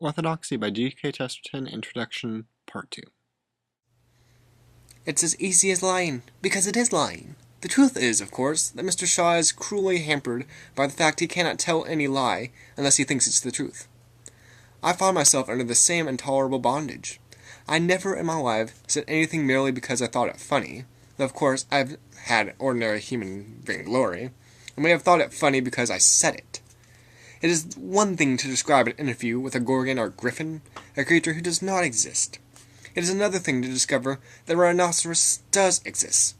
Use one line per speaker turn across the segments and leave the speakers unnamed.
Orthodoxy by G.K. Chesterton, Introduction, Part 2.
It's as easy as lying, because it is lying. The truth is, of course, that Mr. Shaw is cruelly hampered by the fact he cannot tell any lie unless he thinks it's the truth. I find myself under the same intolerable bondage. I never in my life said anything merely because I thought it funny, though of course I've had ordinary human vainglory, and may have thought it funny because I said it. It is one thing to describe an interview with a gorgon or griffin, a creature who does not exist. It is another thing to discover that a rhinoceros does exist,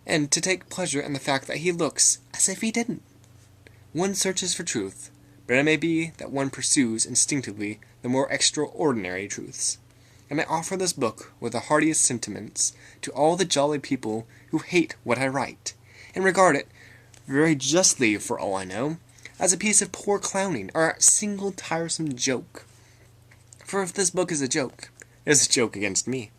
and to take pleasure in the fact that he looks as if he didn't. One searches for truth, but it may be that one pursues instinctively the more extraordinary truths. And I offer this book with the heartiest sentiments to all the jolly people who hate what I write, and regard it, very justly for all I know, as a piece of poor clowning, or a single tiresome joke. For if this book is a joke, it is a joke against me.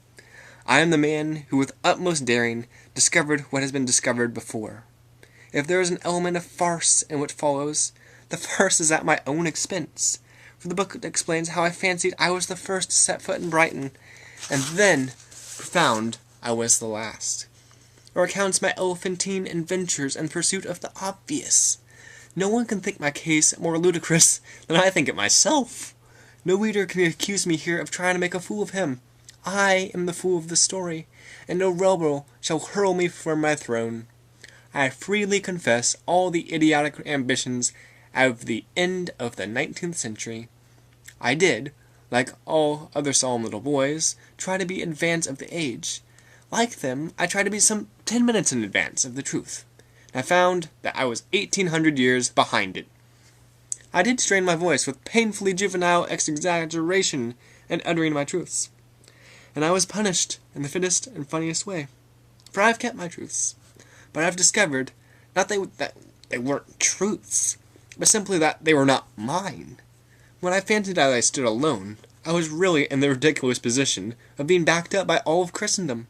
I am the man who with utmost daring discovered what has been discovered before. If there is an element of farce in what follows, the farce is at my own expense, for the book explains how I fancied I was the first to set foot in Brighton, and then found I was the last, or recounts my elephantine adventures in pursuit of the obvious. No one can think my case more ludicrous than I think it myself. No reader can accuse me here of trying to make a fool of him. I am the fool of the story, and no rebel shall hurl me from my throne. I freely confess all the idiotic ambitions of the end of the 19th century. I did, like all other solemn little boys, try to be in advance of the age. Like them, I tried to be some 10 minutes in advance of the truth. I found that I was 1800 years behind it. I did strain my voice with painfully juvenile exaggeration in uttering my truths, and I was punished in the fittest and funniest way, for I have kept my truths, but I have discovered not that they weren't truths, but simply that they were not mine. When I fancied that I stood alone, I was really in the ridiculous position of being backed up by all of Christendom.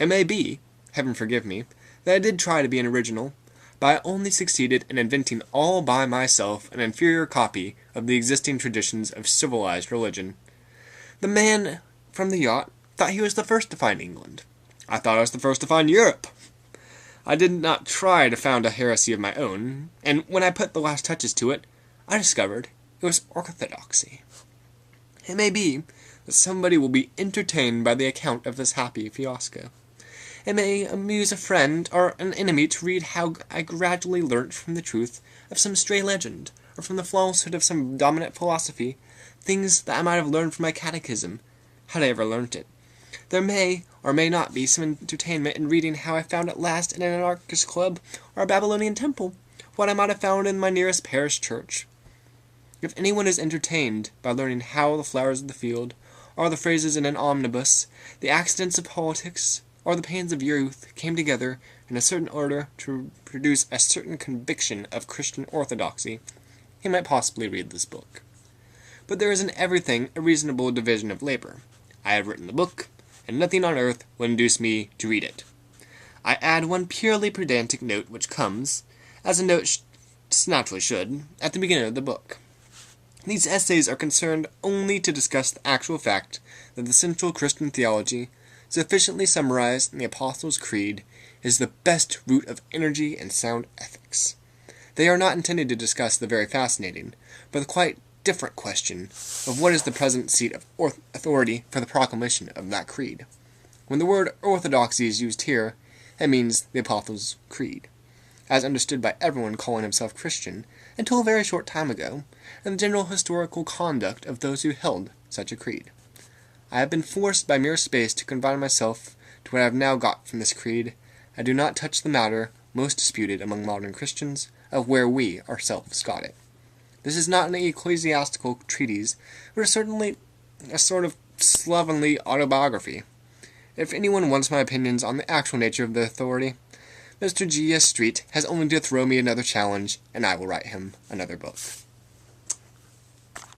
It may be, heaven forgive me, that I did try to be an original, but I only succeeded in inventing all by myself an inferior copy of the existing traditions of civilized religion. The man from the yacht thought he was the first to find England. I thought I was the first to find Europe. I did not try to found a heresy of my own, and when I put the last touches to it, I discovered it was orthodoxy. It may be that somebody will be entertained by the account of this happy fiasco. It may amuse a friend or an enemy to read how I gradually learnt from the truth of some stray legend, or from the falsehood of some dominant philosophy, things that I might have learned from my catechism, had I ever learnt it. There may or may not be some entertainment in reading how I found at last in an anarchist club or a Babylonian temple what I might have found in my nearest parish church. If anyone is entertained by learning how the flowers of the field, or the phrases in an omnibus, the accidents of politics, or the pains of youth came together in a certain order to produce a certain conviction of Christian orthodoxy, he might possibly read this book. But there is in everything a reasonable division of labor. I have written the book, and nothing on earth will induce me to read it. I add one purely pedantic note which comes, as a note naturally should, at the beginning of the book. These essays are concerned only to discuss the actual fact that the central Christian theology, sufficiently summarized in the Apostles' Creed, is the best root of energy and sound ethics. They are not intended to discuss the very fascinating, but the quite different question of what is the present seat of authority for the proclamation of that creed. When the word orthodoxy is used here, it means the Apostles' Creed, as understood by everyone calling himself Christian until a very short time ago, and the general historical conduct of those who held such a creed. I have been forced by mere space to confine myself to what I have now got from this creed. I do not touch the matter most disputed among modern Christians, of where we ourselves got it. This is not an ecclesiastical treatise, but certainly a sort of slovenly autobiography. If anyone wants my opinions on the actual nature of the authority, Mr. G.S. Street has only to throw me another challenge, and I will write him another book.